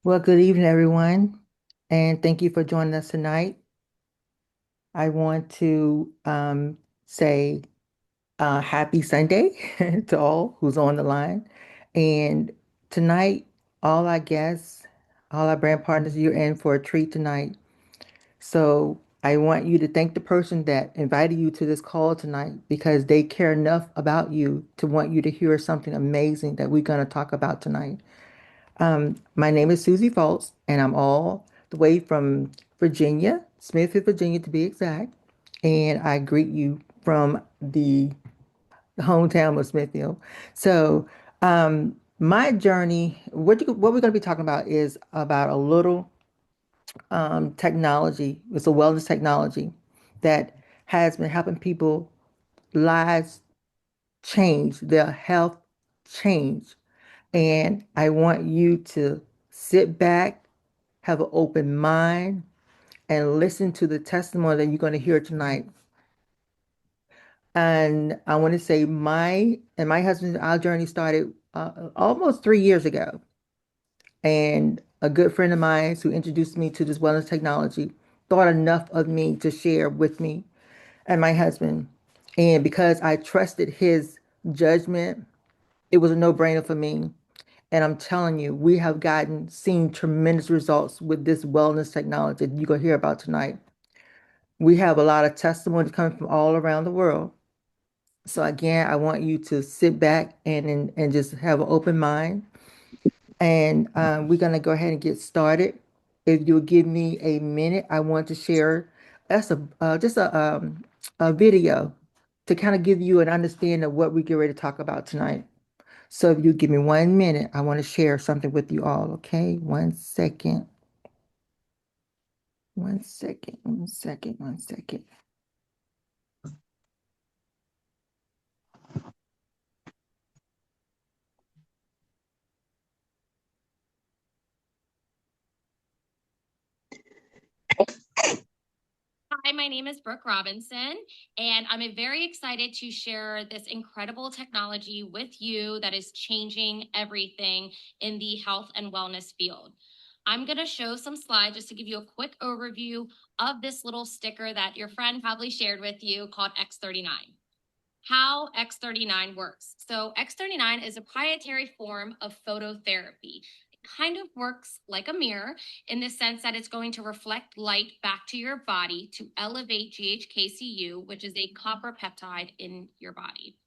Well, good evening, everyone, and thank you for joining us tonight. I want to say happy Sunday to all who's on the line. And tonight, all our guests, all our brand partners, you're in for a treat tonight. So I want you to thank the person that invited you to this call tonight because they care enough about you to want you to hear something amazing that we're going to talk about tonight. My name is Susie Faltz, and I'm all the way from Virginia, Smithfield, Virginia to be exact. And I greet you from the hometown of Smithfield. So, my journey, what we're going to be talking about is about a little technology. It's a wellness technology that has been helping people lives change, their health change. And I want you to sit back, have an open mind, and listen to the testimony that you're going to hear tonight. And I want to say my husband, our journey started almost 3 years ago. And a good friend of mine who introduced me to this wellness technology thought enough of me to share with me and my husband. And because I trusted his judgment, it was a no-brainer for me. And I'm telling you, we have seen tremendous results with this wellness technology that you're going to hear about tonight. We have a lot of testimonies coming from all around the world. So again, I want you to sit back and just have an open mind. And we're going to go ahead and get started. If you'll give me a minute, I want to share that's just a video to kind of give you an understanding of what we get ready to talk about tonight. So if you give me 1 minute, I want to share something with you all, okay? 1 second. 1 second. 1 second. 1 second. Hi, my name is Brooke Robinson, and I'm very excited to share this incredible technology with you that is changing everything in the health and wellness field. I'm going to show some slides just to give you a quick overview of this little sticker that your friend probably shared with you called X39. How X39 works. So, X39 is a proprietary form of phototherapy. It kind of works like a mirror in the sense that it's going to reflect light back to your body to elevate GHKCU, which is a copper peptide in your body.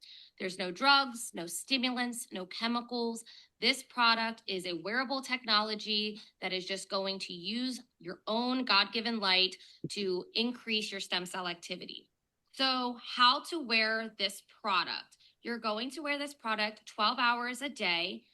There's no drugs, no stimulants, no chemicals. This product is a wearable technology that is just going to use your own God given light to increase your stem cell activity. So, how to wear this product? You're going to wear this product 12 hours a day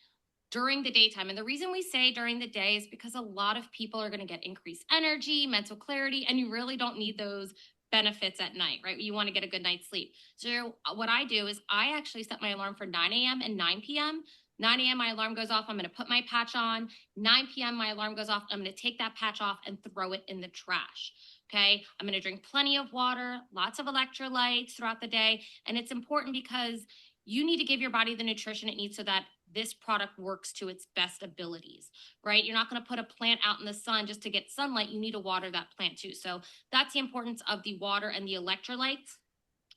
during the daytime. And the reason we say during the day is because a lot of people are going to get increased energy, mental clarity, and you really don't need those benefits at night, right? You want to get a good night's sleep. So, what I do is I actually set my alarm for 9 a.m. and 9 p.m. 9 a.m., my alarm goes off. I'm going to put my patch on. 9 p.m., my alarm goes off. I'm going to take that patch off and throw it in the trash. Okay. I'm going to drink plenty of water, lots of electrolytes throughout the day. And it's important because you need to give your body the nutrition it needs so that this product works to its best abilities, right? You're not going to put a plant out in the sun just to get sunlight. You need to water that plant too. So that's the importance of the water and the electrolytes.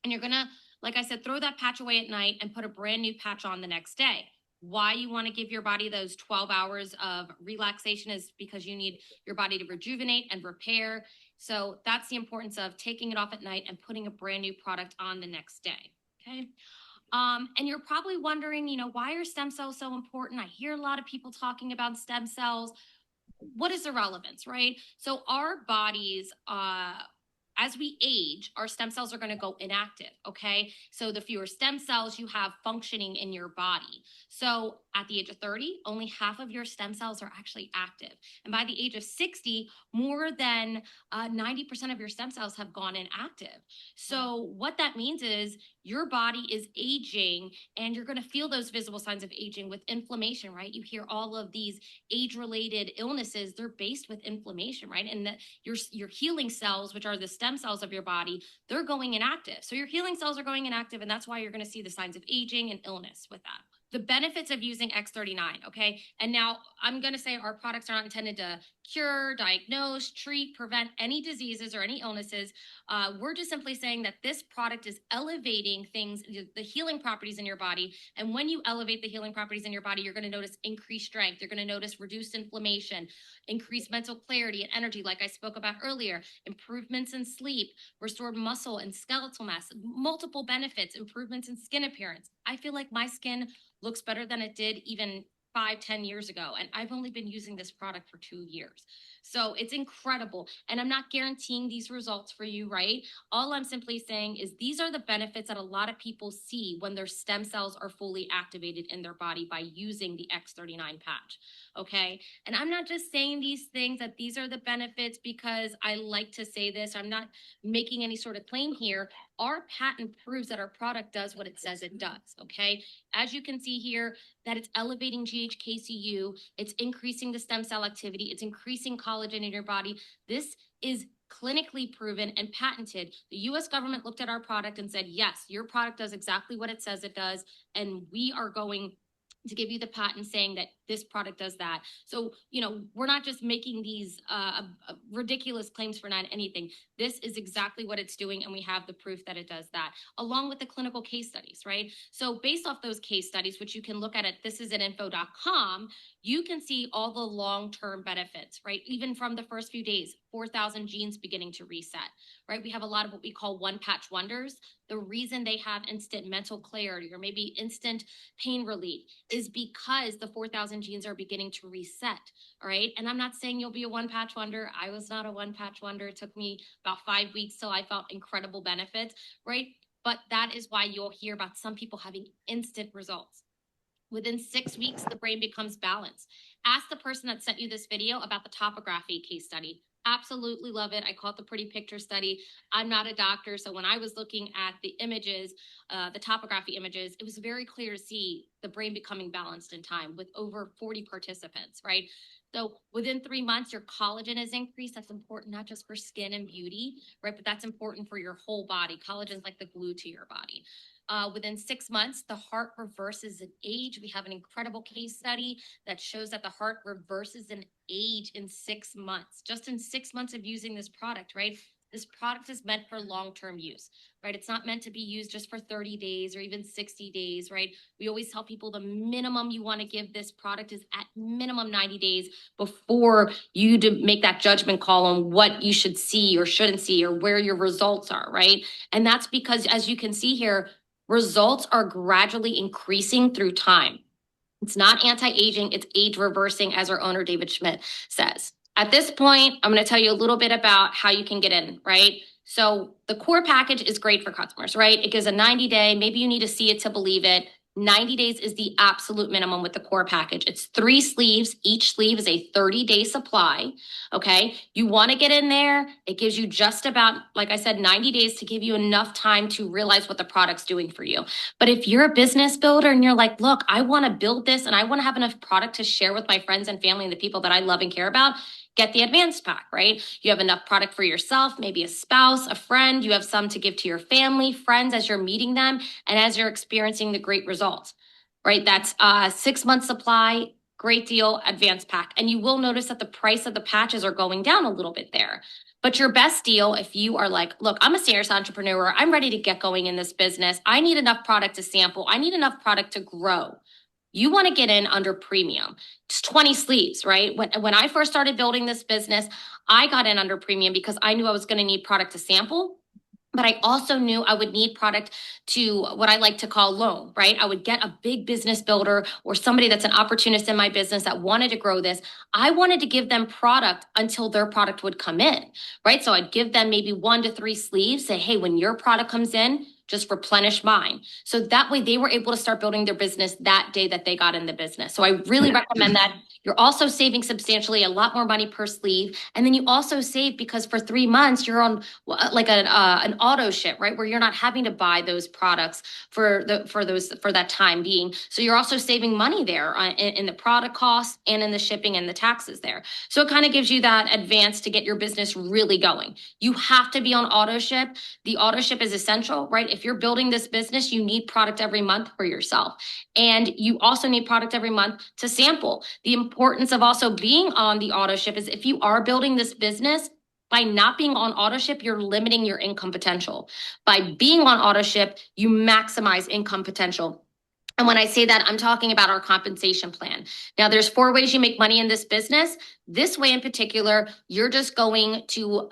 And you're going to, like I said, throw that patch away at night and put a brand new patch on the next day. Why you want to give your body those 12 hours of relaxation is because you need your body to rejuvenate and repair. So that's the importance of taking it off at night and putting a brand new product on the next day. Okay. And you're probably wondering, why are stem cells so important? I hear a lot of people talking about stem cells. What is the relevance, right? So our bodies, as we age, our stem cells are going to go inactive. Okay. So the fewer stem cells you have functioning in your body. So at the age of 30, only half of your stem cells are actually active. And by the age of 60, more than 90% of your stem cells have gone inactive. So what that means is your body is aging and you're going to feel those visible signs of aging with inflammation, right? You hear all of these age-related illnesses, they're based with inflammation, right? And that your healing cells, which are the stem cells of your body, they're going inactive. So your healing cells are going inactive, and that's why you're going to see the signs of aging and illness with that. the benefits of using X39. Okay. And now I'm going to say our products are not intended to cure, diagnose, treat, prevent any diseases or any illnesses. We're just simply saying that this product is elevating things, the healing properties in your body. And when you elevate the healing properties in your body, you're going to notice increased strength. You're going to notice reduced inflammation, increased mental clarity and energy, like I spoke about earlier, improvements in sleep, restored muscle and skeletal mass, multiple benefits, improvements in skin appearance. I feel like my skin looks better than it did even 5, 10 years ago. And I've only been using this product for 2 years. So it's incredible. And I'm not guaranteeing these results for you, right? All I'm simply saying is these are the benefits that a lot of people see when their stem cells are fully activated in their body by using the X39 patch. Okay. And I'm not just saying these things that these are the benefits because I like to say this. I'm not making any sort of claim here. Our patent proves that our product does what it says it does. Okay. As you can see here, that it's elevating GHKCU, it's increasing the stem cell activity, it's increasing collagen in your body. This is clinically proven and patented. The US government looked at our product and said, yes, your product does exactly what it says it does. And we are going to give you the patent saying that this product does that. So, we're not just making these ridiculous claims for not anything. This is exactly what it's doing, and we have the proof that it does that, along with the clinical case studies, right? So based off those case studies, which you can look at thisisaninfo.com, you can see all the long-term benefits, right? Even from the first few days, 4,000 genes beginning to reset, right? We have a lot of what we call one-patch wonders. The reason they have instant mental clarity or maybe instant pain relief is because the 4,000 genes are beginning to reset. All right. And I'm not saying you'll be a one patch wonder. I was not a one patch wonder. It took me about 5 weeks till I felt incredible benefits. Right. But that is why you'll hear about some people having instant results. Within 6 weeks, the brain becomes balanced. Ask the person that sent you this video about the topography case study. Absolutely love it. I call it the pretty picture study. I'm not a doctor. So when I was looking at the images, the topography images, it was very clear to see the brain becoming balanced in time with over 40 participants, right? So within 3 months, your collagen is increased. That's important, not just for skin and beauty, right? But that's important for your whole body. Collagen is like the glue to your body. Within 6 months, the heart reverses in age. We have an incredible case study that shows that the heart reverses in age in 6 months, just in 6 months of using this product, right? This product is meant for long-term use, right? It's not meant to be used just for 30 days or even 60 days, right? We always tell people the minimum you want to give this product is at minimum 90 days before you make that judgment call on what you should see or shouldn't see or where your results are, right? And that's because, as you can see here, results are gradually increasing through time. It's not anti-aging, it's age reversing, as our owner, David Schmidt, says. At this point, I'm going to tell you a little bit about how you can get in, right? So the core package is great for customers, right? It gives a 90-day, maybe you need to see it to believe it. 90 days is the absolute minimum with the core package. It's 3 sleeves. Each sleeve is a 30-day supply. Okay. You want to get in there. It gives you just about, like I said, 90 days to give you enough time to realize what the product's doing for you. But if you're a business builder and you're like, look, I want to build this and I want to have enough product to share with my friends and family and the people that I love and care about, get the advanced pack, right? You have enough product for yourself, maybe a spouse, a friend. You have some to give to your family, friends as you're meeting them and as you're experiencing the great results, right? That's a 6-month supply, great deal, advanced pack. And you will notice that the price of the patches are going down a little bit there. But your best deal, if you are like, look, I'm a serious entrepreneur, I'm ready to get going in this business, I need enough product to sample, I need enough product to grow. You want to get in under premium. It's 20 sleeves, right? When I first started building this business, I got in under premium because I knew I was going to need product to sample. But I also knew I would need product to what I like to call loan, right? I would get a big business builder or somebody that's an opportunist in my business that wanted to grow this. I wanted to give them product until their product would come in, right? So I'd give them maybe 1 to 3 sleeves, say, hey, when your product comes in, just replenish mine. So that way they were able to start building their business that day that they got in the business. So I really recommend that. You're also saving substantially a lot more money per sleeve. And then you also save because for 3 months, you're on like an auto ship, right? Where you're not having to buy those products for that time being. So you're also saving money there in the product costs and in the shipping and the taxes there. So it kind of gives you that advance to get your business really going. You have to be on auto ship. The auto ship is essential, right? If you're building this business, you need product every month for yourself. And you also need product every month to sample. The importance of also being on the auto ship is if you are building this business, by not being on auto ship, you're limiting your income potential. By being on auto ship, you maximize income potential. And when I say that, I'm talking about our compensation plan. Now, there's 4 ways you make money in this business. This way in particular, you're just going to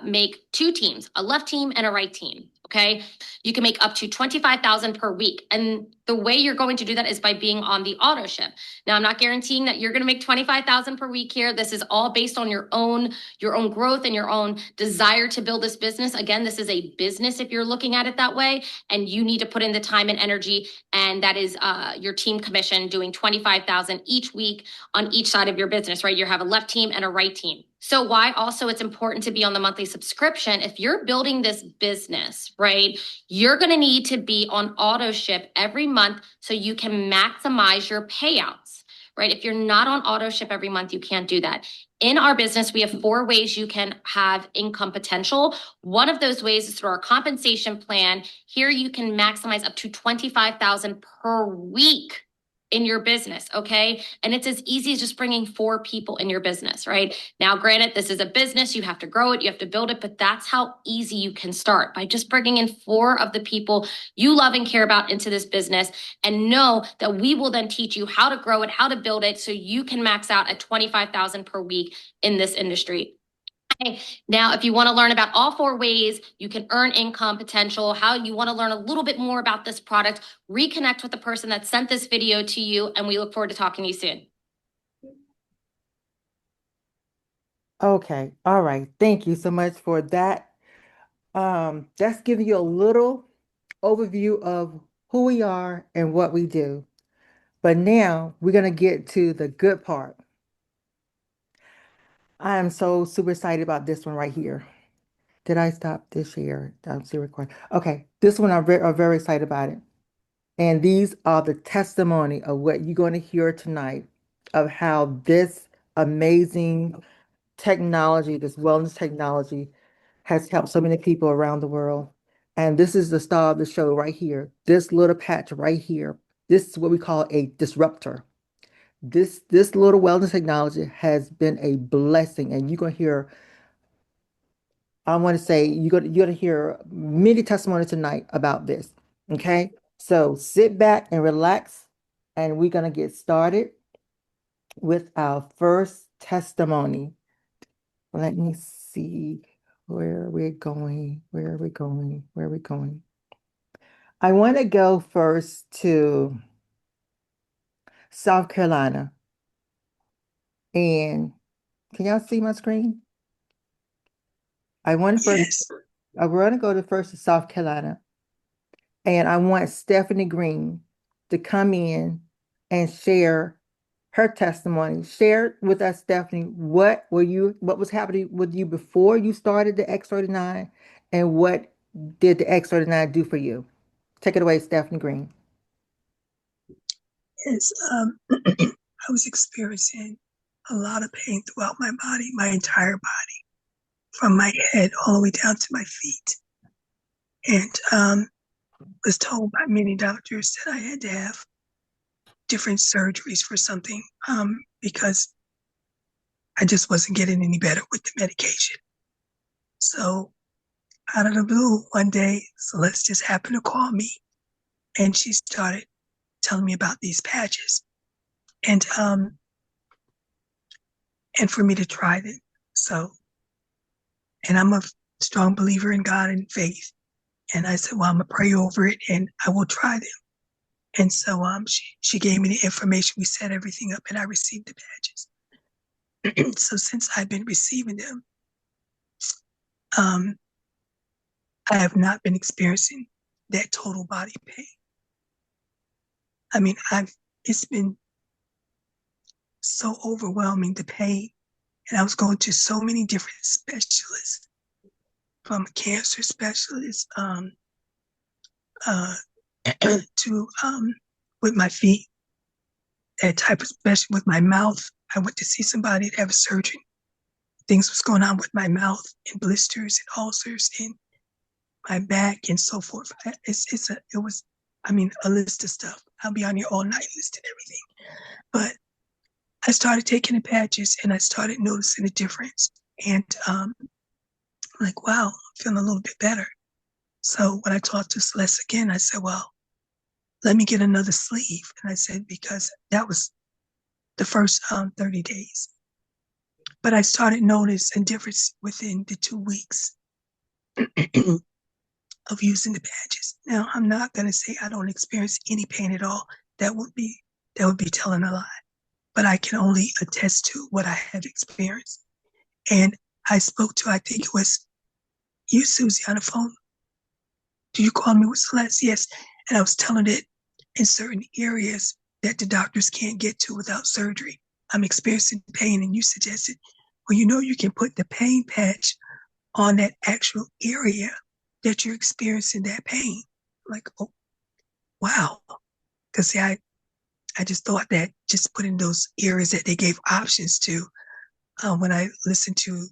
make 2 teams, a left team and a right team. Okay. You can make up to 25,000 per week. And the way you're going to do that is by being on the auto ship. Now, I'm not guaranteeing that you're going to make 25,000 per week here. This is all based on your own growth and your own desire to build this business. Again, this is a business if you're looking at it that way, and you need to put in the time and energy. And that is your team commission doing 25,000 each week on each side of your business, right? You have a left team and a right team. So why also it's important to be on the monthly subscription. If you're building this business, right, you're going to need to be on auto ship every month so you can maximize your payouts, right? If you're not on auto ship every month, you can't do that. In our business, we have 4 ways you can have income potential. One of those ways is through our compensation plan. Here you can maximize up to 25,000 per week in your business, okay? And it's as easy as just bringing 4 people in your business, right? Now, granted, this is a business, you have to grow it, you have to build it, but that's how easy you can start by just bringing in 4 of the people you love and care about into this business, and know that we will then teach you how to grow it, how to build it, so you can max out at 25,000 per week in this industry. Okay. Now, if you want to learn about all 4 ways you can earn income potential, how you want to learn a little bit more about this product, reconnect with the person that sent this video to you, and we look forward to talking to you soon. Okay. All right. Thank you so much for that. That's giving you a little overview of who we are and what we do. But now we're going to get to the good part. I am so super excited about this one right here. Did I stop this share? I'm still recording. Okay, this one I'm very excited about it. And these are the testimony of what you're going to hear tonight of how this amazing technology, this wellness technology, has helped so many people around the world. And this is the star of the show right here. This little patch right here. This is what we call a disruptor. This little wellness technology has been a blessing, and you're gonna hear. I want to say you're gonna hear many testimonies tonight about this. Okay, so sit back and relax, and we're gonna get started with our first testimony. Let me see where we're going. Where are we going? Where are we going? I want to go first to South Carolina. And can y'all see my screen? I want first, Yes. I want to go to first to South Carolina. And I want Stephanie Green to come in and share her testimony. Share with us, Stephanie, what was happening with you before you started the X39, and what did the X39 do for you? Take it away, Stephanie Green. Yes. I was experiencing a lot of pain throughout my body, my entire body, from my head all the way down to my feet. And was told by many doctors that I had to have different surgeries for something because I just wasn't getting any better with the medication. So out of the blue, one day, Celeste just happened to call me, and she started telling me about these patches, and for me to try them. So, and I'm a strong believer in God and faith. And I said, well, I'm gonna pray over it and I will try them. And so she gave me the information. We set everything up and I received the badges. So since I've been receiving them, I have not been experiencing that total body pain. I mean, it's been so overwhelming, the pain. And I was going to so many different specialists, from a cancer specialist to with my feet, that type of specialist. With my mouth, I went to see somebody to have a surgery. Things was going on with my mouth, and blisters and ulcers, and my back and so forth. A list of stuff. I'll be on here all night listing everything. But I started taking the patches and I started noticing a difference. And like, wow, I'm feeling a little bit better. So when I talked to Celeste again, I said, well, let me get another sleeve. And I said, because that was the first 30 days. But I started noticing a difference within the 2 weeks of using the patches. Now, I'm not going to say I don't experience any pain at all. That would be telling a lie. But I can only attest to what I have experienced. And I spoke to, I think it was you, Susie, on the phone. Do you call me with Celeste? Yes. And I was telling it in certain areas that the doctors can't get to without surgery. I'm experiencing pain, and you suggested, well, you can put the pain patch on that actual area that you're experiencing that pain. Like, oh, wow. Because I just thought that just putting those areas that they gave options to, when I listened to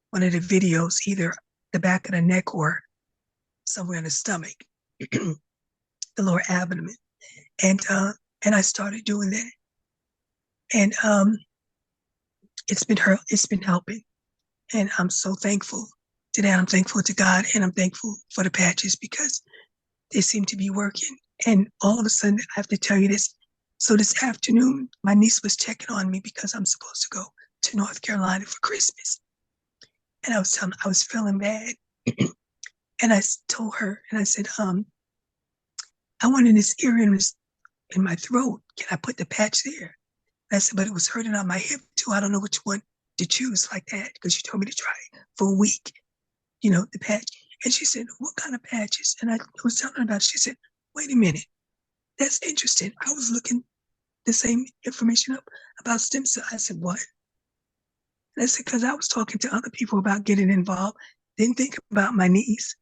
one of the videos, either the back of the neck or somewhere in the stomach, the lower abdomen, and I started doing that, and it's been helping, and I'm so thankful to that. I'm thankful to God, and I'm thankful for the patches because they seem to be working. And all of a sudden, I have to tell you this. So this afternoon, my niece was checking on me because I'm supposed to go to North Carolina for Christmas, and I was telling her I was feeling bad, and I told her, and I said, I wanted this area in my throat. Can I put the patch there? And I said, but it was hurting on my hip too. I don't know which one to choose like that because you told me to try it for a week, the patch. And she said, what kind of patches? And I was telling her about it. She said, wait a minute. That's interesting. I was looking the same information up about stem cell. I said, what? And I said, because I was talking to other people about getting involved. Didn't think about my niece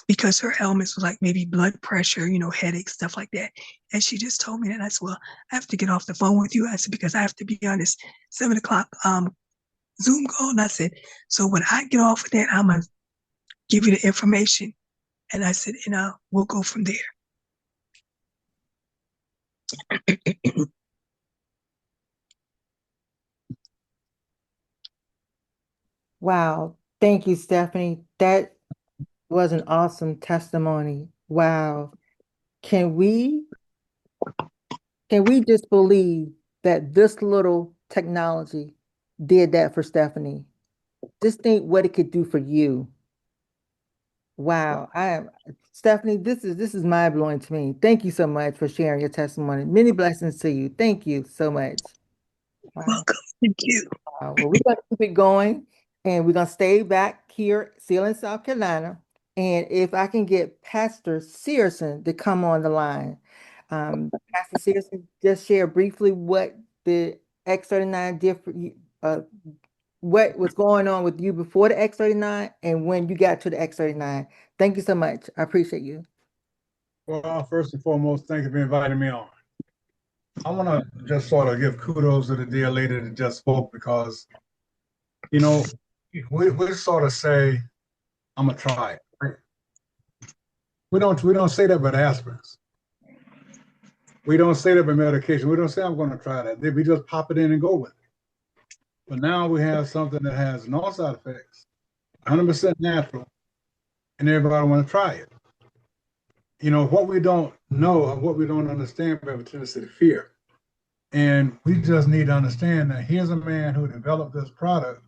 because her ailments was like maybe blood pressure, headaches, stuff like that. And she just told me that. And I said, well, I have to get off the phone with you. I said, because I have to be on this 7 o'clock Zoom call. And I said, so when I get off of that, I'm going to give you the information. And I said, we'll go from there. Wow. Thank you, Stephanie. That was an awesome testimony. Wow. Can we just believe that this little technology did that for Stephanie? Just think what it could do for you. Wow. Stephanie, this is mind-blowing to me. Thank you so much for sharing your testimony. Many blessings to you. Thank you so much. Wow. Welcome. Thank you. Well, we're going to keep it going, and we're going to stay back here, still in South Carolina. And if I can get Pastor Searson to come on the line. Pastor Searson, just share briefly what the X39 did for you, what was going on with you before the X39 and when you got to the X39. Thank you so much. I appreciate you. Well, first and foremost, thank you for inviting me on. I want to just sort of give kudos to the dear lady that just spoke because, we sort of say, I'm gonna try it. Right? We don't say that about aspirins. We don't say that about medication. We don't say I'm gonna try that. We just pop it in and go with it. But now we have something that has no side effects, 100% natural, and everybody want to try it. What we don't know and what we don't understand, we have a tendency to fear. And we just need to understand that here's a man who developed this product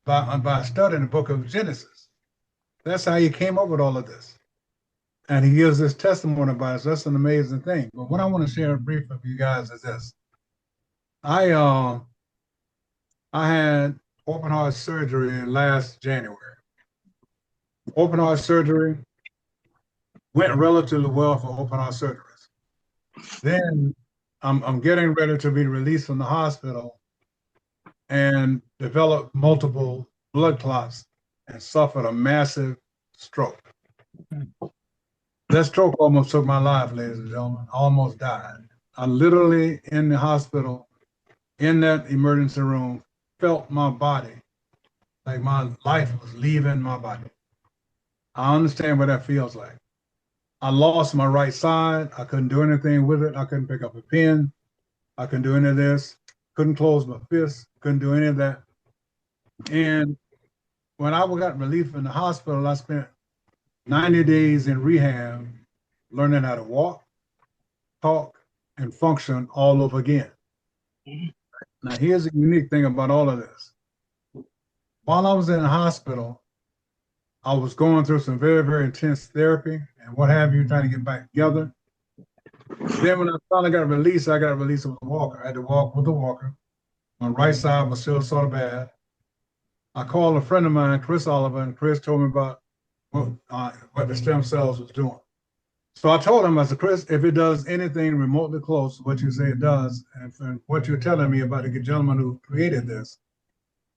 by studying the book of Genesis. That's how he came up with all of this. And he gives this testimony about it. So that's an amazing thing. But what I want to share briefly with you guys is this. I had open heart surgery last January. Open heart surgery went relatively well for open heart surgeries. Then I'm getting ready to be released from the hospital and developed multiple blood clots and suffered a massive stroke. That stroke almost took my life, ladies and gentlemen. I almost died. I literally, in the hospital, in that emergency room, felt my body like my life was leaving my body. I understand what that feels like. I lost my right side. I couldn't do anything with it. I couldn't pick up a pen. I couldn't do any of this. Couldn't close my fist. Couldn't do any of that. And when I got relief in the hospital, I spent 90 days in rehab learning how to walk, talk, and function all over again. Now, here's the unique thing about all of this. While I was in the hospital, I was going through some very, very intense therapy and what have you, trying to get back together. Then when I finally got released, I got released with a walker. I had to walk with a walker. My right side was still sort of bad. I called a friend of mine, Chris Oliver, and Chris told me about what the stem cells was doing. So I told him, I said, Chris, if it does anything remotely close to what you say it does, and what you're telling me about the gentleman who created this,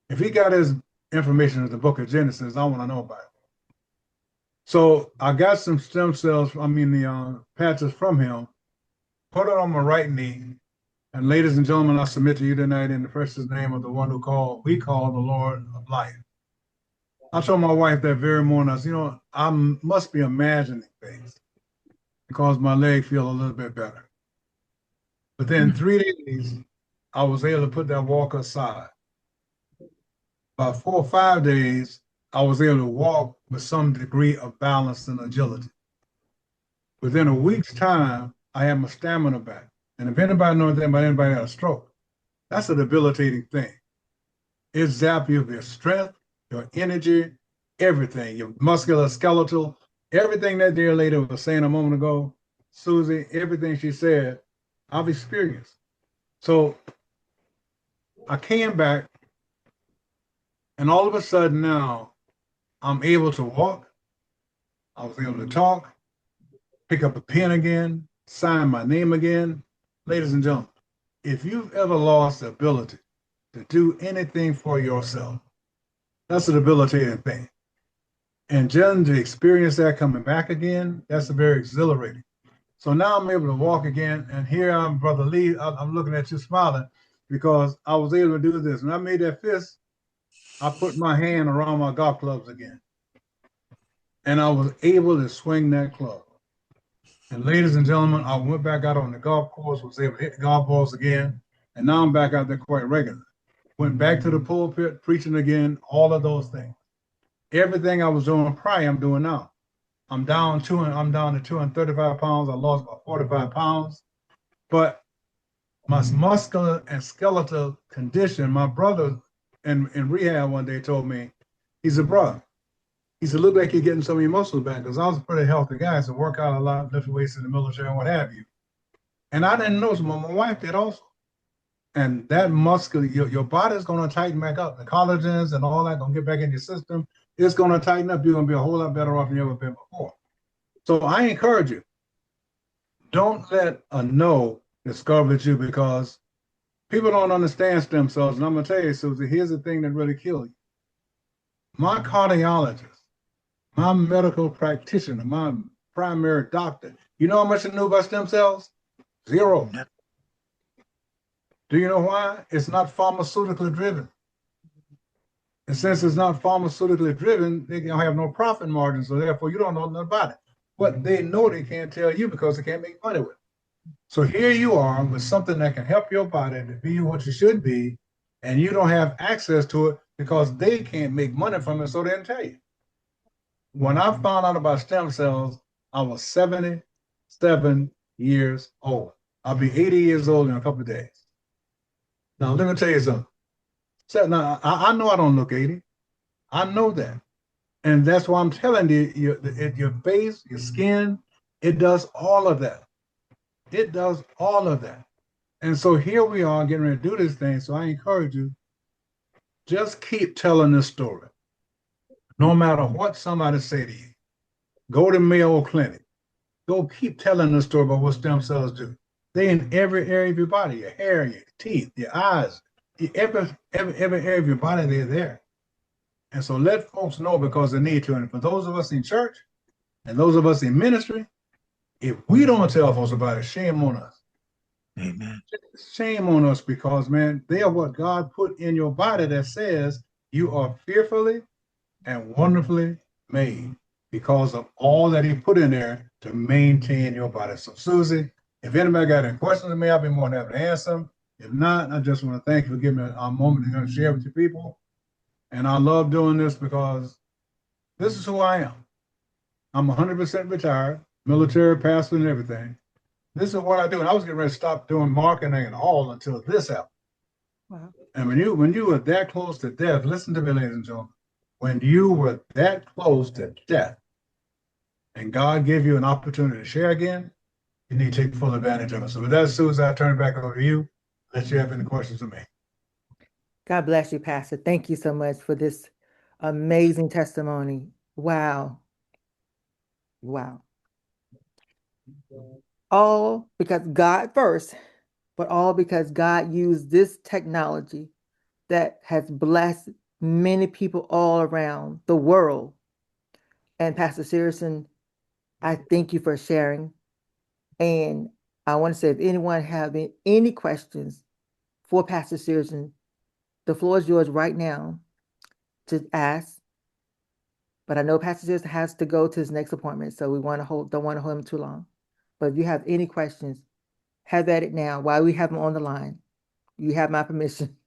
if he got his information in the book of Genesis, I want to know about it. So I got some stem cells, the patches from him, put it on my right knee, and ladies and gentlemen, I submit to you tonight in the precious name of the one we call the Lord of life. I told my wife that very morning, I said, I must be imagining things because my leg feel a little bit better. Within 3 days, I was able to put that walker aside. By 4 or 5 days, I was able to walk with some degree of balance and agility. Within a week's time, I had my stamina back. And if anybody knows anything about anybody had a stroke, that's a debilitating thing. It zaps you of your strength, your energy, everything, your muscular, skeletal, everything that dear lady was saying a moment ago, Susie, everything she said, I've experienced. So I came back, and all of a sudden now, I'm able to walk. I was able to talk, pick up a pen again, sign my name again. Ladies and gentlemen, if you've ever lost the ability to do anything for yourself, that's a debilitating thing. And just to experience that coming back again, that's very exhilarating. So now I'm able to walk again, and here I'm, Brother Lee, I'm looking at you smiling because I was able to do this. When I made that fist, I put my hand around my golf clubs again. And I was able to swing that club. And ladies and gentlemen, I went back out on the golf course, was able to hit the golf balls again, and now I'm back out there quite regularly. Went back to the pulpit, preaching again, all of those things. Everything I was doing prior, I'm doing now. I'm down to 235 pounds. I lost about 45 pounds. But my muscular and skeletal condition, my brother in rehab one day told me, he said, bro, he said, look like you're getting some of your muscles back, because I was a pretty healthy guy, so work out a lot, lift weights in the military and what have you. And I didn't notice, but my wife did also. And that muscle, your body's going to tighten back up. The collagens and all that going to get back in your system. It's going to tighten up. You're going to be a whole lot better off than you ever been before. So I encourage you, don't let a no discourage you, because people don't understand stem cells. And I'm going to tell you, Susie, here's the thing that really kills you. My cardiologist, my medical practitioner, my primary doctor, you know how much I knew about stem cells? Zero. Do you know why? It's not pharmaceutically driven. And since it's not pharmaceutically driven, they don't have no profit margin, so therefore you don't know nothing about it. But they know they can't tell you because they can't make money with it. So here you are with something that can help your body to be what you should be, and you don't have access to it because they can't make money from it, so they didn't tell you. When I found out about stem cells, I was 77 years old. I'll be 80 years old in a couple of days. Now, let me tell you something. So, now, I know I don't look 80. I know that. And that's why I'm telling you, your face, your skin, it does all of that. It does all of that. And so here we are getting ready to do this thing. So I encourage you, just keep telling this story. No matter what somebody say to you. Go to Mayo Clinic. Go keep telling the story about what stem cells do. They're in every area of your body, your hair, your teeth, your eyes, every area of your body, they're there. And so let folks know because they need to. And for those of us in church and those of us in ministry, if we don't tell folks about it, shame on us. Amen. Shame on us because, man, they are what God put in your body that says you are fearfully and wonderfully made. because of all that he put in there to maintain your body. So, Susie, if anybody got any questions to me, I'll be more than happy to answer them. If not, I just want to thank you for giving me a moment to share with your people. And I love doing this because this is who I am. I'm 100% retired, military, pastor, and everything. This is what I do. And I was getting ready to stop doing marketing and all until this happened. Wow. And when you were that close to death, listen to me, ladies and gentlemen. When you were that close to death, and God gave you an opportunity to share again, you need to take full advantage of it. So with that, Susan, I turn it back over to you. Let you have any questions for me. God bless you, Pastor. Thank you so much for this amazing testimony. Wow. Wow. All because God first, but all because God used this technology that has blessed many people all around the world. And Pastor Searson, I thank you for sharing. And I want to say, if anyone having any questions for Pastor Searson, the floor is yours right now to ask. But I know Pastor Searson has to go to his next appointment, so we don't want to hold him too long. But if you have any questions, have at it now while we have him on the line. You have my permission.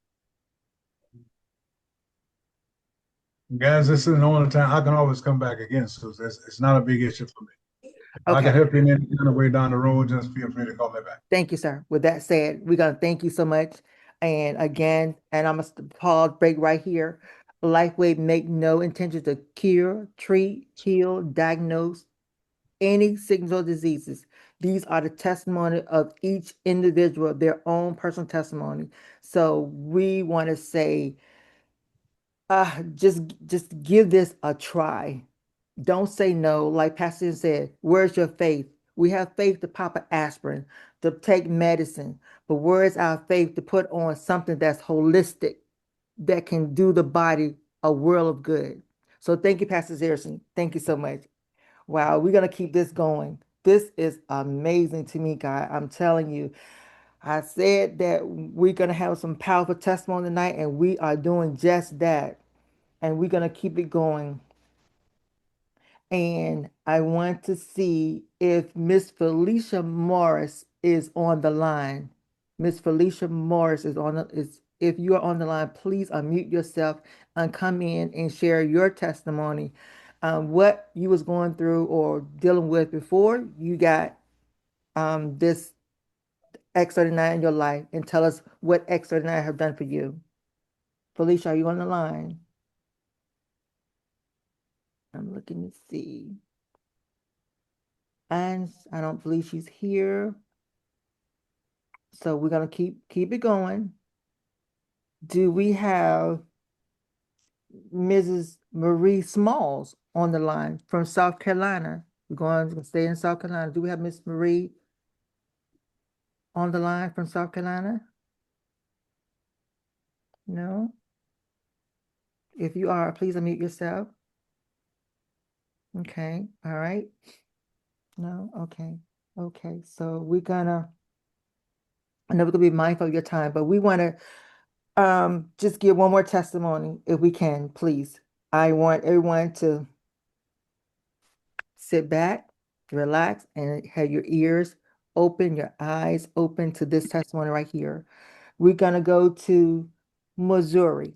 Guys, this isn't the only time. I can always come back again, Susan. It's not a big issue for me. If I can Okay. help you in any kind of way down the road, just feel free to call me back. Thank you, sir. With that said, we're going to thank you so much. And again, and I'm going to pause break right here. LifeWave make no intention to cure, treat, heal, diagnose any sickness or diseases. These are the testimony of each individual, their own personal testimony. So we want to say, just give this a try. Don't say no. Like Pastor said, where's your faith? We have faith to pop an aspirin, to take medicine, but where is our faith to put on something that's holistic, that can do the body a world of good? So thank you, Pastor Harrison. Thank you so much. Wow, we're gonna keep this going. This is amazing to me, God. I'm telling you. I said that we're gonna have some powerful testimony tonight, and we are doing just that. And we're gonna keep it going. And I want to see if Miss Felicia Morris is on the line. Miss Felicia Morris is if you are on the line, please unmute yourself and come in and share your testimony. What you was going through or dealing with before you got this X39 in your life, and tell us what X39 have done for you. Felicia, are you on the line? I'm looking to see. And I don't believe she's here. So we're gonna keep it going. Do we have Mrs. Marie Smalls on the line from South Carolina? We're going to stay in South Carolina. Do we have Miss Marie on the line from South Carolina? No? If you are, please unmute yourself. Okay, all right. No, okay. Okay, so we're gonna, I know we're gonna be mindful of your time, but we wanna just give one more testimony if we can, please. I want everyone to sit back, relax, and have your ears open, your eyes open to this testimony right here. We're gonna go to Missouri,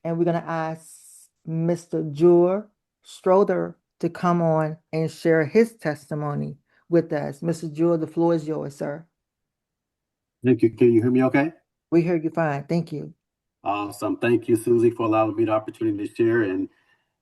and we're gonna ask Mr. Jor Strother to come on and share his testimony with us. Mr. Jor, the floor is yours, sir. Thank you. Can you hear me okay? We hear you fine. Thank you. Awesome. Thank you, Susie, for allowing me the opportunity to share. And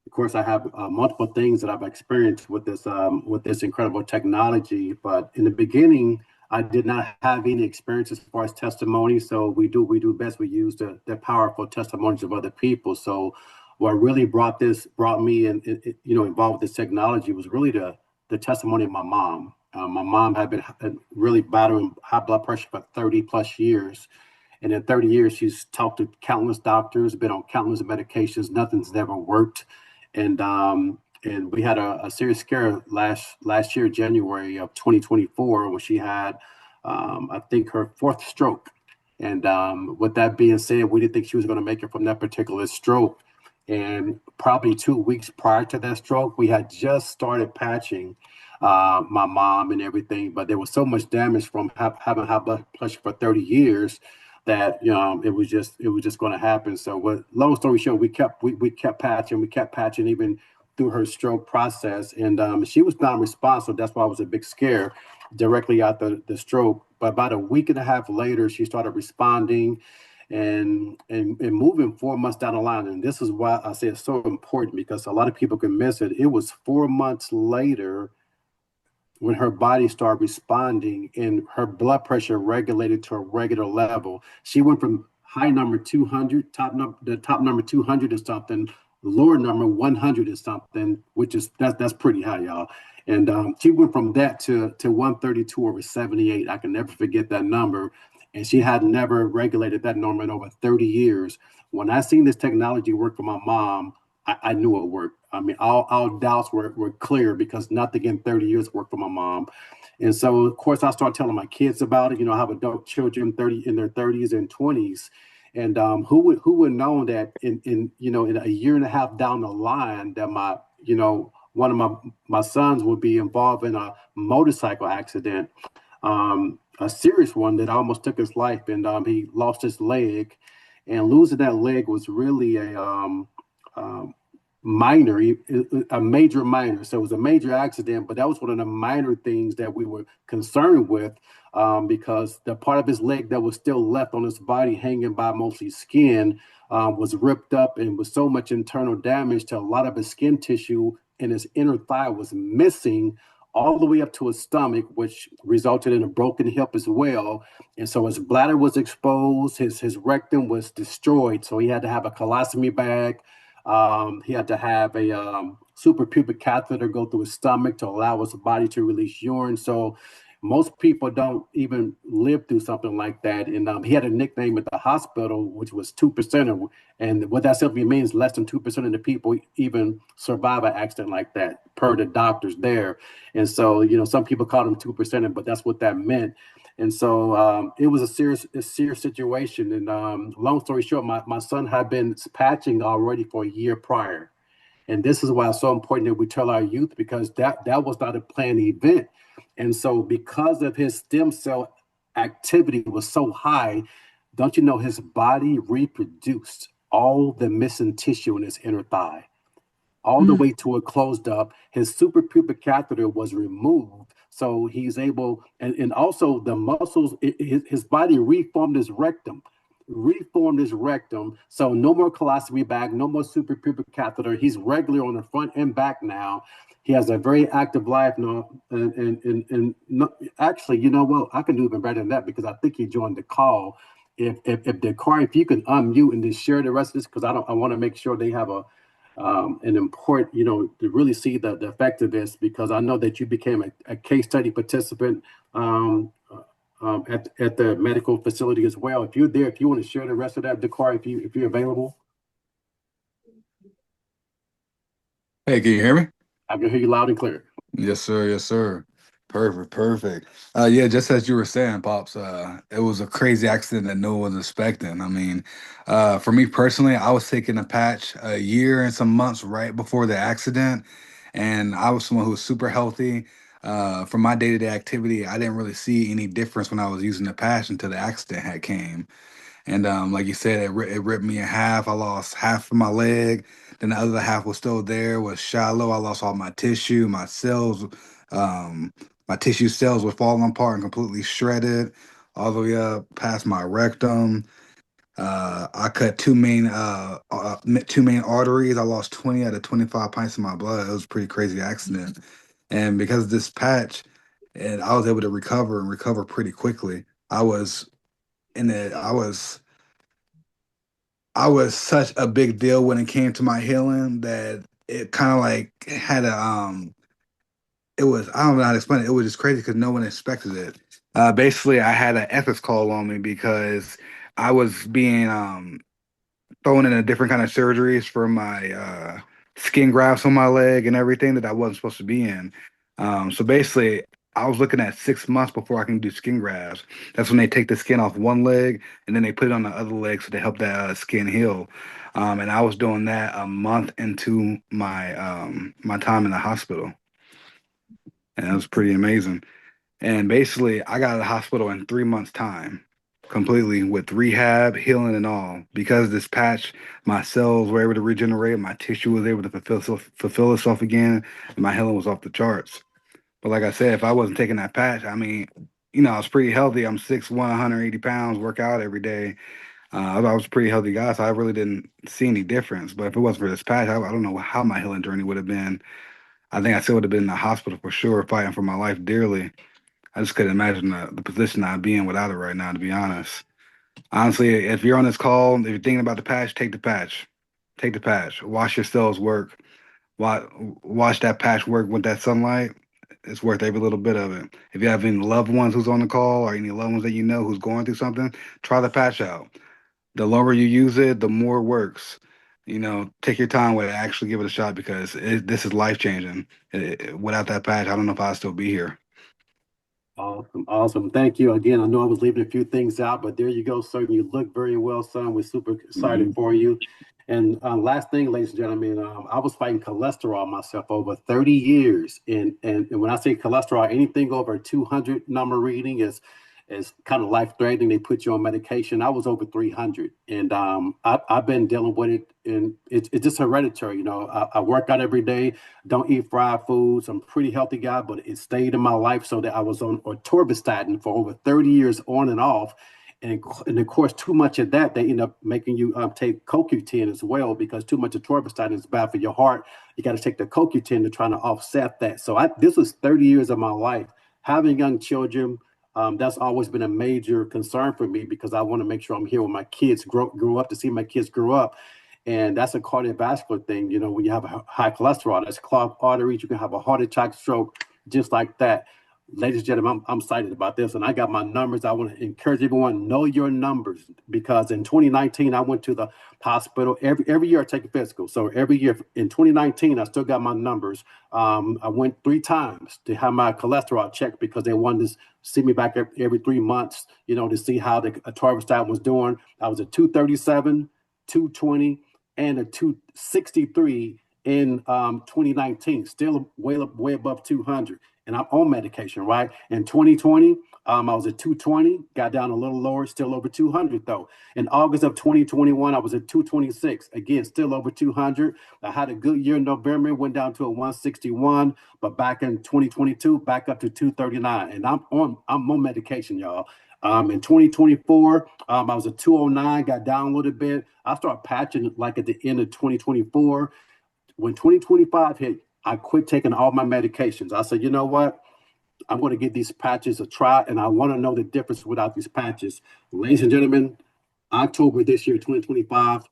of course, I have multiple things that I've experienced with this incredible technology. But in the beginning, I did not have any experience as far as testimony. So we do best. We use the powerful testimonies of other people. So what really brought me and involved with this technology was really the testimony of my mom. My mom had been really battling high blood pressure for 30 plus years. And in 30 years, she's talked to countless doctors, been on countless medications. Nothing's never worked. And we had a serious scare last year, January of 2024, when she had, I think, her fourth stroke. And with that being said, we didn't think she was going to make it from that particular stroke. And probably 2 weeks prior to that stroke, we had just started patching my mom and everything, but there was so much damage from having high blood pressure for 30 years that it was just going to happen. So, long story short, we kept patching even through her stroke process, and she was non-responsive. That's why it was a big scare directly after the stroke. But about a week and a half later, she started responding and moving 4 months down the line. And this is why I say it's so important, because a lot of people can miss it. It was 4 months later when her body started responding and her blood pressure regulated to a regular level. She went from high number 200, the top number 200 and something, lower number 100 and something, which is that's pretty high, y'all. And she went from that to 132 over 78. I can never forget that number. And she had never regulated that number in over 30 years. When I seen this technology work for my mom, I knew it worked. I mean, all doubts were clear, because nothing in 30 years worked for my mom. And so, of course, I started telling my kids about it. I have adult children in their 30s and 20s. And who would know that in a year and a half down the line that one of my sons would be involved in a motorcycle accident, a serious one that almost took his life, and he lost his leg. And losing that leg was really um, minor, a major minor. So it was a major accident, but that was one of the minor things that we were concerned with, because the part of his leg that was still left on his body, hanging by mostly skin, was ripped up, and with so much internal damage to a lot of his skin tissue, and his inner thigh was missing all the way up to his stomach, which resulted in a broken hip as well. And so his bladder was exposed, his rectum was destroyed. So he had to have a colostomy bag. He had to have a suprapubic catheter go through his stomach to allow his body to release urine. So most people don't even live through something like that. And he had a nickname at the hospital, which was 2%. And what that simply means, less than 2% of the people even survive an accident like that, per the doctors there. And so, some people call him 2%, but that's what that meant. And so it was a serious situation. And long story short, my son had been patching already for a year prior. And this is why it's so important that we tell our youth, because that was not a planned event. And so because of his stem cell activity was so high, don't you know, his body reproduced all the missing tissue in his inner thigh, all the Mm. way to it closed up. His suprapubic catheter was removed. So he's able, and also the muscles, his body reformed his rectum. So no more colostomy bag, no more suprapubic catheter. He's regular on the front and back now. He has a very active life now. And no, actually, you know what? I can do even better than that, because I think he joined the call. If you can unmute and just share the rest of this, because I want to make sure they have an important, to really see the effect of this, because I know that you became a case study participant at the medical facility as well. If you're there, if you want to share the rest of that, Dakar, if you're available. Hey, can you hear me? I can hear you loud and clear. Yes, sir. Yes, sir. Perfect. Perfect. Yeah, just as you were saying, Pops, it was a crazy accident that no one was expecting. I mean, for me personally, I was taking a patch a year and some months right before the accident, and I was someone who was super healthy. For my day-to-day activity, I didn't really see any difference when I was using the patch until the accident had came. And like you said, it ripped me in half. I lost half of my leg. Then the other half was still there, was shallow. I lost all my tissue, my cells, um, my tissue cells were falling apart and completely shredded all the way up past my rectum. I cut two main arteries. I lost 20 out of 25 pints of my blood. It was a pretty crazy accident. And because of this patch, and I was able to recover and recover pretty quickly. I was in it. I was such a big deal when it came to my healing that it kind of like had a it was, I don't know how to explain it. It was just crazy because no one expected it. Basically, I had an ethics call on me because I was being thrown in a different kind of surgeries for my skin grafts on my leg and everything that I wasn't supposed to be in. So basically, I was looking at 6 months before I can do skin grafts. That's when they take the skin off one leg and then they put it on the other leg so they help that skin heal. And I was doing that a month into my time in the hospital, and it was pretty amazing. And basically, I got out of the hospital in 3 months' time, completely with rehab, healing, and all. Because of this patch, my cells were able to regenerate, my tissue was able to fulfill itself again, and my healing was off the charts. But like I said, if I wasn't taking that patch, I mean, I was pretty healthy. I'm 6'1", 180 pounds, work out every day. I was a pretty healthy guy, so I really didn't see any difference. But if it wasn't for this patch, I don't know how my healing journey would have been. I think I still would have been in the hospital for sure, fighting for my life dearly. I just couldn't imagine the position I'd be in without it right now, to be honest. Honestly, if you're on this call, if you're thinking about the patch, take the patch. Take the patch. Watch your cells work. Watch, watch that patch work with that sunlight. It's worth every little bit of it. If you have any loved ones who's on the call or any loved ones that you know who's going through something, try the patch out. The longer you use it, the more it works. Take your time with it. Actually give it a shot because this is life changing. Without that patch, I don't know if I'd still be here. Awesome, awesome. Thank you again. I know I was leaving a few things out, but there you go, sir. You look very well, son. We're super excited for you. And last thing, ladies and gentlemen, I was fighting cholesterol myself over 30 years. And when I say cholesterol, anything over a 200 number reading is kind of life threatening. They put you on medication. I was over 300, and I've been dealing with it, and it's just hereditary. I work out every day, don't eat fried foods. I'm a pretty healthy guy, but it stayed in my life so that I was on atorvastatin for over 30 years on and off. And of course, too much of that, they end up making you take CoQ10 as well, because too much atorvastatin is bad for your heart. You got to take the CoQ10 to try to offset that. So this was 30 years of my life. Having young children, that's always been a major concern for me, because I want to make sure I'm here when my kids grow up, to see my kids grow up. And that's a cardiovascular thing. When you have a high cholesterol, that's clogged arteries. You can have a heart attack, stroke, just like that. Ladies and gentlemen, I'm excited about this, and I got my numbers. I want to encourage everyone, know your numbers, because in 2019, I went to the hospital. Every year I take a physical. So every year in 2019, I still got my numbers. I went 3 times to have my cholesterol checked, because they wanted to see me back every 3 months, to see how the atorvastatin was doing. I was at 237, 220, and a 263 in 2019, still way above 200. And I'm on medication, right? In 2020, I was at 220, got down a little lower, still over 200 though. In August of 2021, I was at 226, again, still over 200. I had a good year in November, went down to a 161, but back in 2022, back up to 239. And I'm on medication, y'all. In 2024, I was at 209, got down a little bit. I started patching like at the end of 2024. When 2025 hit, I quit taking all my medications. I said, you know what? I'm going to give these patches a try, and I want to know the difference without these patches. Ladies and gentlemen, October this year, 2025,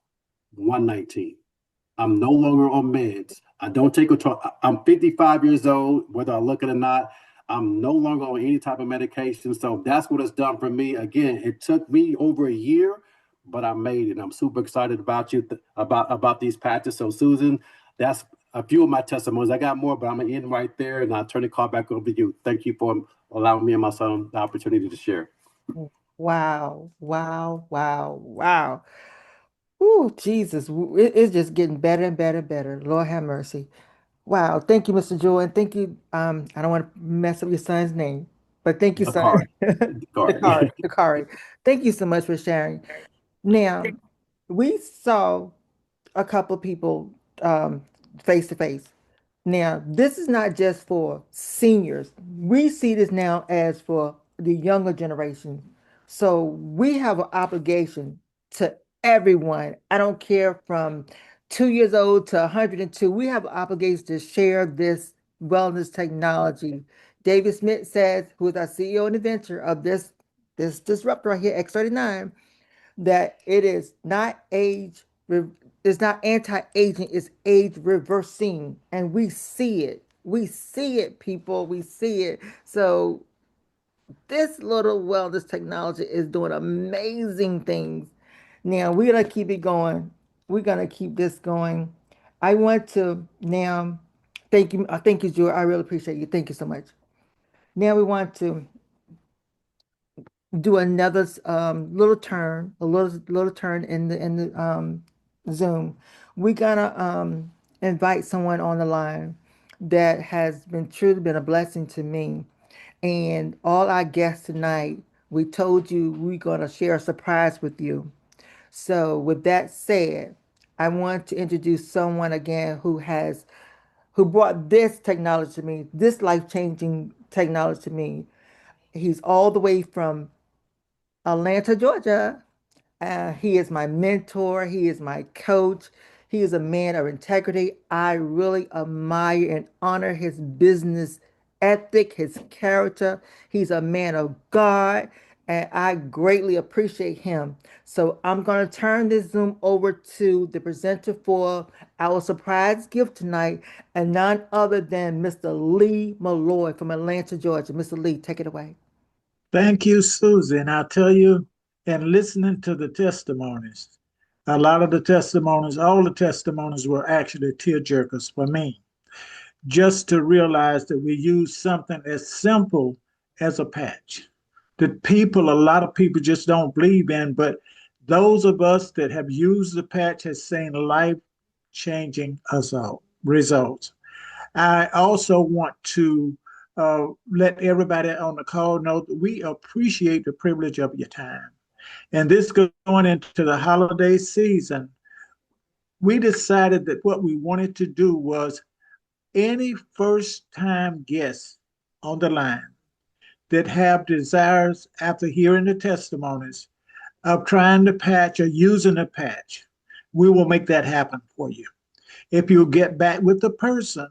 119. I'm no longer on meds. I don't take I'm 55 years old, whether I look it or not. I'm no longer on any type of medication. So that's what it's done for me. Again, it took me over a year, but I made it. I'm super excited about about these patches. So Susan, that's a few of my testimonies. I got more, but I'm gonna end right there, and I'll turn the call back over to you. Thank you for allowing me and my son the opportunity to share. Wow, wow, wow, wow. Ooh, Jesus, it's just getting better and better and better. Lord have mercy. Wow, thank you, Mr. Joy, and thank you. I don't want to mess up your son's name, but thank you, son. Dakari. Dakari, Dakari. Dakari. Thank you so much for sharing. Now, we saw a couple of people face to face. Now, this is not just for seniors. We see this now as for the younger generation. So we have an obligation to everyone. I don't care from 2 years old to 102. We have an obligation to share this wellness technology. David Smith says, who is our CEO and inventor of this disruptor right here, X39, that it is not it's not anti-aging, it's age reversing. And we see it. We see it, people. We see it. So this little wellness technology is doing amazing things. Now we're gonna keep it going. We're gonna keep this going. I want to now thank you, Joy. I really appreciate you. Thank you so much. Now we want to do another little turn, a little turn in the Zoom. We're gonna invite someone on the line that has been truly been a blessing to me. And all our guests tonight, we told you we're gonna share a surprise with you. So with that said, I want to introduce someone again who brought this technology to me, this life-changing technology to me. He's all the way from Atlanta, Georgia. He is my mentor. He is my coach. He is a man of integrity. I really admire and honor his business ethic, his character. He's a man of God, and I greatly appreciate him. So I'm going to turn this Zoom over to the presenter for our surprise gift tonight, and none other than Mr. Lee Malloy from Atlanta, Georgia. Mr. Lee, take it away. Thank you, Susie. And I'll tell you, and listening to the testimonies, a lot of the testimonies, all the testimonies were actually tear jerkers for me. Just to realize that we use something as simple as a patch that a lot of people just don't believe in, but those of us that have used the patch has seen life changing results. I also want to let everybody on the call know that we appreciate the privilege of your time. And this going into the holiday season, we decided that what we wanted to do was any first time guests on the line that have desires after hearing the testimonies of trying the patch or using the patch, we will make that happen for you. If you get back with the person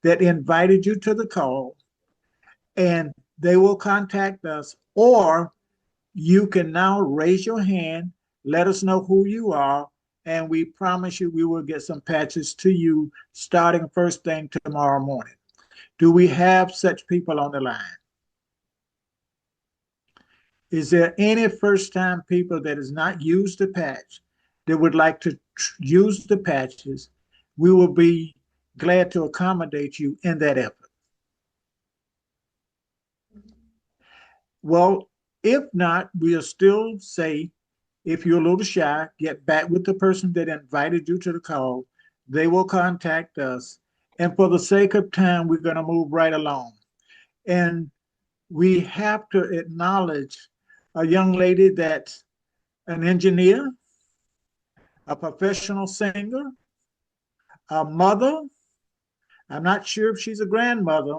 that invited you to the call, and they will contact us, or you can now raise your hand, let us know who you are, and we promise you we will get some patches to you starting first thing tomorrow morning. Do we have such people on the line? Is there any first time people that has not used the patch that would like to use the patches? We will be glad to accommodate you in that effort. Well, if not, we'll still say, if you're a little shy, get back with the person that invited you to the call. They will contact us. And for the sake of time, we're going to move right along. And we have to acknowledge a young lady that's an engineer, a professional singer, a mother. I'm not sure if she's a grandmother,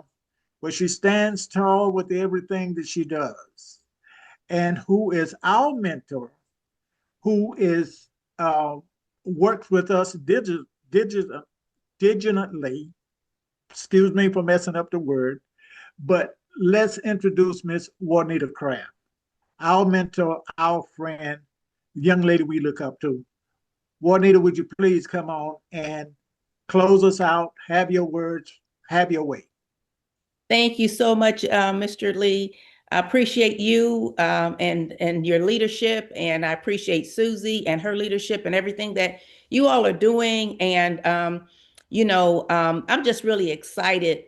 but she stands tall with everything that she does. And who is our mentor, who is worked with us digitally. Excuse me for messing up the word, but let's introduce Miss Juanita Craft, our mentor, our friend, young lady we look up to. Juanita, would you please come on and close us out? Have your words, have your way. Thank you so much, Mr. Lee. I appreciate you and your leadership, and I appreciate Susie and her leadership and everything that you all are doing. And I'm just really excited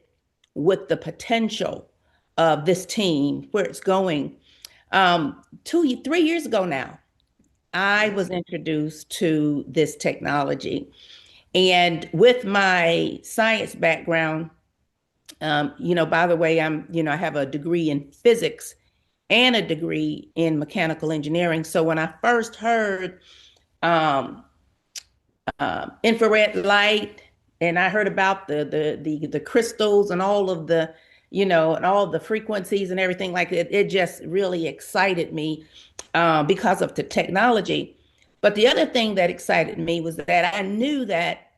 with the potential of this team, where it's going. 3 years ago now, I was introduced to this technology, and with my science background. By the way, I have a degree in physics and a degree in mechanical engineering. So when I first heard um, infrared light, and I heard about the crystals and all of the, and all the frequencies and everything like it just really excited me because of the technology. But the other thing that excited me was that I knew that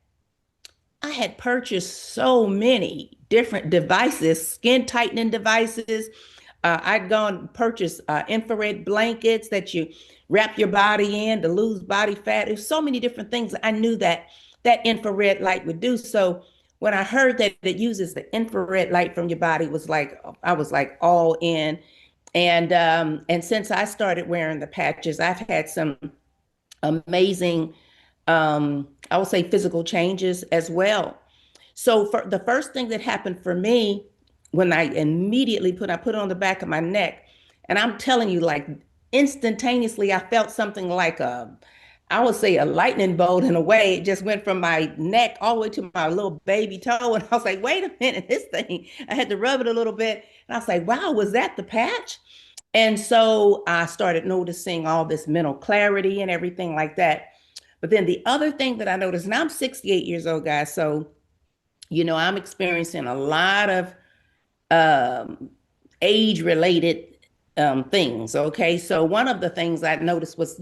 I had purchased so many different devices, skin tightening devices. I'd gone and purchased infrared blankets that you wrap your body in to lose body fat. There's so many different things I knew that infrared light would do. So when I heard that it uses the infrared light from your body, I was like all in. And since I started wearing the patches, I've had some amazing, I would say, physical changes as well. So for the first thing that happened for me when I immediately put it on the back of my neck, and I'm telling you, like instantaneously, I felt something like I would say a lightning bolt in a way. It just went from my neck all the way to my little baby toe. And I was like, wait a minute, this thing, I had to rub it a little bit. And I was like, wow, was that the patch? And so I started noticing all this mental clarity and everything like that. But then the other thing that I noticed, now I'm 68 years old, guys. So, I'm experiencing a lot of age related things. Okay. So one of the things I noticed was,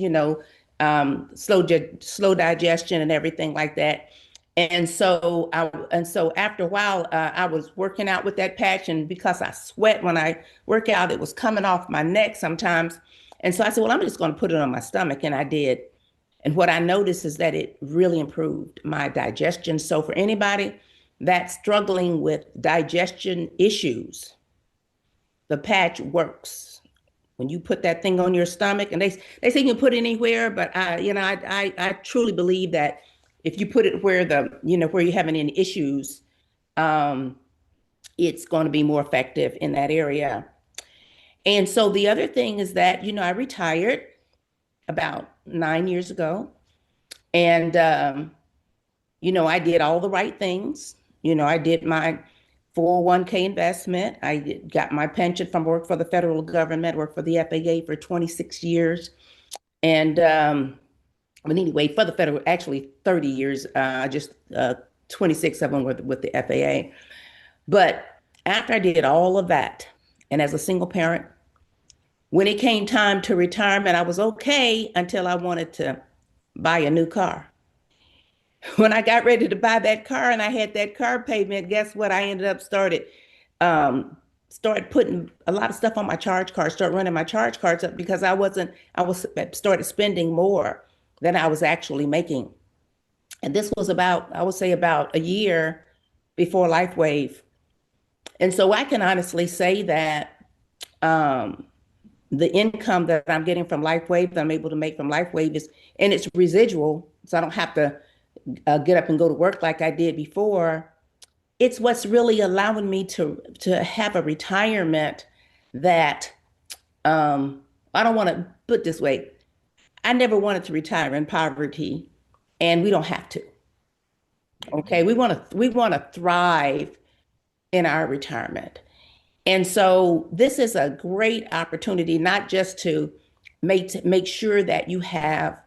slow digestion and everything like that. And so after a while, I was working out with that patch, and because I sweat when I work out, it was coming off my neck sometimes. And so I said, well, I'm just going to put it on my stomach, and I did. And what I noticed is that it really improved my digestion. So for anybody that's struggling with digestion issues, the patch works. When you put that thing on your stomach, and they say you can put it anywhere, but I truly believe that if you put it where where you're having any issues, it's going to be more effective in that area. And so the other thing is that, I retired about 9 years ago, and I did all the right things. I did my 401k investment. I got my pension from work for the federal government, worked for the FAA for 26 years. And but anyway, for the federal, actually 30 years, just 26 of them were with the FAA. But after I did all of that, and as a single parent, when it came time to retirement, I was okay until I wanted to buy a new car. When I got ready to buy that car and I had that car payment, guess what? I ended up started putting a lot of stuff on my charge card, start running my charge cards up because I started spending more than I was actually making. And this was about, I would say about a year before LifeWave. And so I can honestly say that the income that I'm getting from LifeWave, that I'm able to make from LifeWave and it's residual, so I don't have to get up and go to work like I did before. It's what's really allowing me to have a retirement that I don't want to put it this way. I never wanted to retire in poverty, and we don't have to. Okay, we want to thrive in our retirement. And so this is a great opportunity, not just to make sure that you have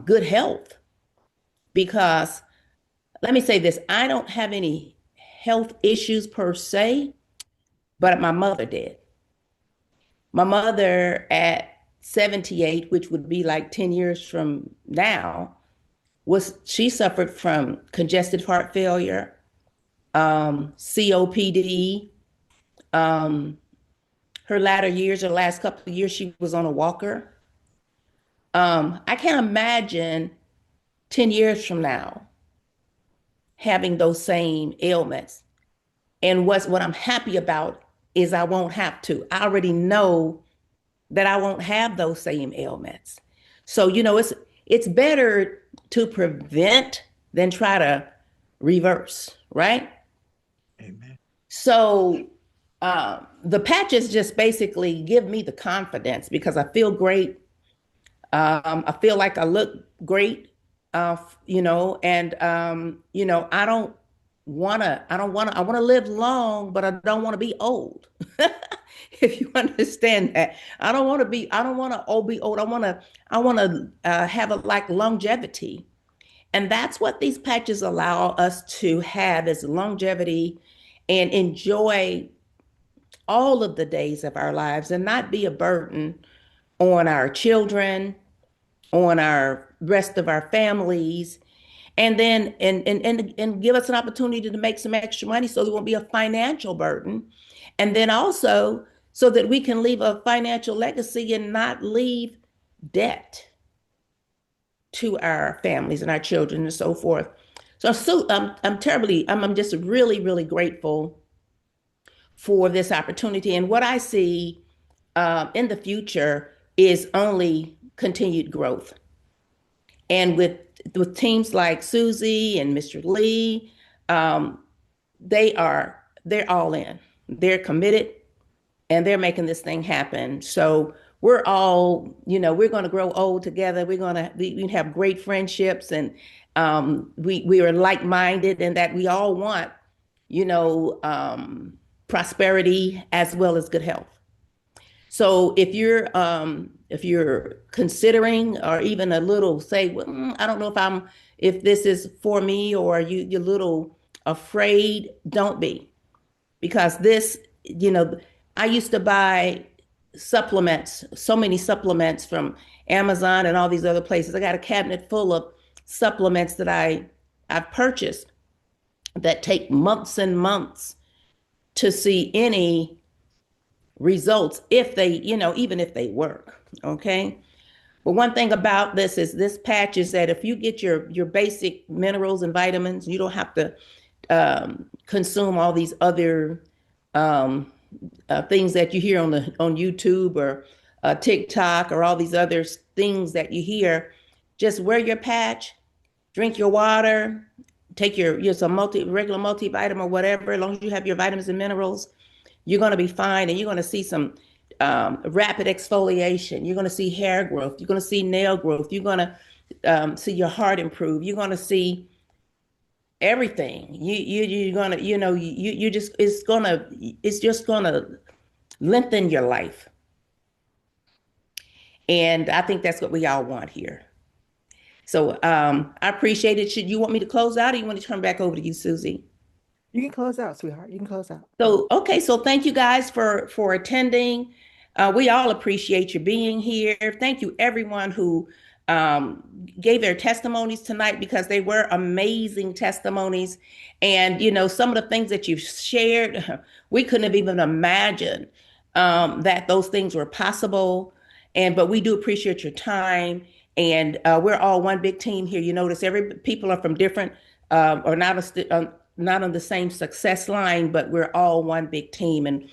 good health, because let me say this, I don't have any health issues per se, but my mother did. My mother at 78, which would be like 10 years from now, she suffered from congestive heart failure, COPD. Her latter years, or last couple of years, she was on a walker. I can't imagine 10 years from now having those same ailments. And what I'm happy about is I won't have to. I already know that I won't have those same ailments. So, it's better to prevent than try to reverse, right? Amen. So the patches just basically give me the confidence because I feel great. I feel like I look great, and I want to live long, but I don't want to be old. If you understand that, I don't want to be old. I want to have like longevity. And that's what these patches allow us to have, is longevity and enjoy all of the days of our lives and not be a burden on our children, on our rest of our families, and then and give us an opportunity to make some extra money so there won't be a financial burden. And then also so that we can leave a financial legacy and not leave debt to our families and our children and so forth. So I'm just really, really grateful for this opportunity. And what I see in the future is only continued growth. And with teams like Susie and Mr. Lee, they're all in. they're committed, and they're making this thing happen. So we're all, we're going to grow old together. We have great friendships, and we are like-minded, and that we all want, prosperity as well as good health. So if you're considering, or even a little say, well, I don't know if this is for me, or you're a little afraid, don't be, because this, I used to buy supplements, so many supplements from Amazon and all these other places. I got a cabinet full of supplements that I've purchased that take months and months to see any results, if they, even if they work. Okay. But one thing about this patch is that if you get your basic minerals and vitamins, you don't have to consume all these other things that you hear on YouTube or TikTok, or all these other things that you hear. Just wear your patch, drink your water, take some regular multivitamin or whatever. As long as you have your vitamins and minerals, you're going to be fine, and you're going to see some rapid exfoliation. You're going to see hair growth. You're going to see nail growth. You're going to see your heart improve. You're going to see everything. You're going to, it's just going to lengthen your life. And I think that's what we all want here. So I appreciate it. Should you want me to close out, or you want to turn back over to you, Susie? You can close out, sweetheart. You can close out. So, okay. So thank you guys for attending. We all appreciate you being here. Thank you, everyone who gave their testimonies tonight, because they were amazing testimonies. And, some of the things that you've shared, we couldn't have even imagined that those things were possible. But we do appreciate your time. And we're all one big team here. You notice people are from different, or not on the same success line, but we're all one big team. And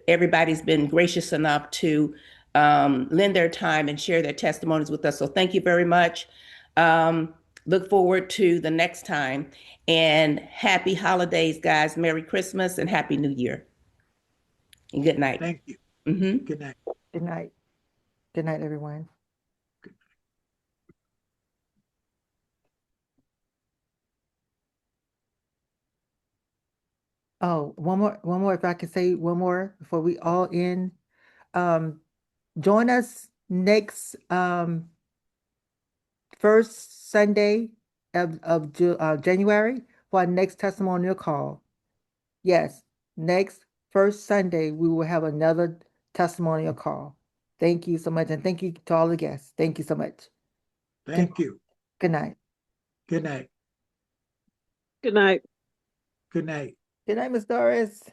everybody's been gracious enough to lend their time and share their testimonies with us. So thank you very much. Look forward to the next time, and happy holidays, guys. Merry Christmas and Happy New Year. And good night. Thank you. Mm-hmm. Good night. Good night. Good night, everyone. Oh, one more, if I can say one more before we all end. Join us next first Sunday of January for our next testimonial call. Yes, next first Sunday, we will have another testimonial call. Thank you so much. And thank you to all the guests. Thank you so much. Thank you. Good night. Good night. Good night. Good night. Good night, Miss Doris.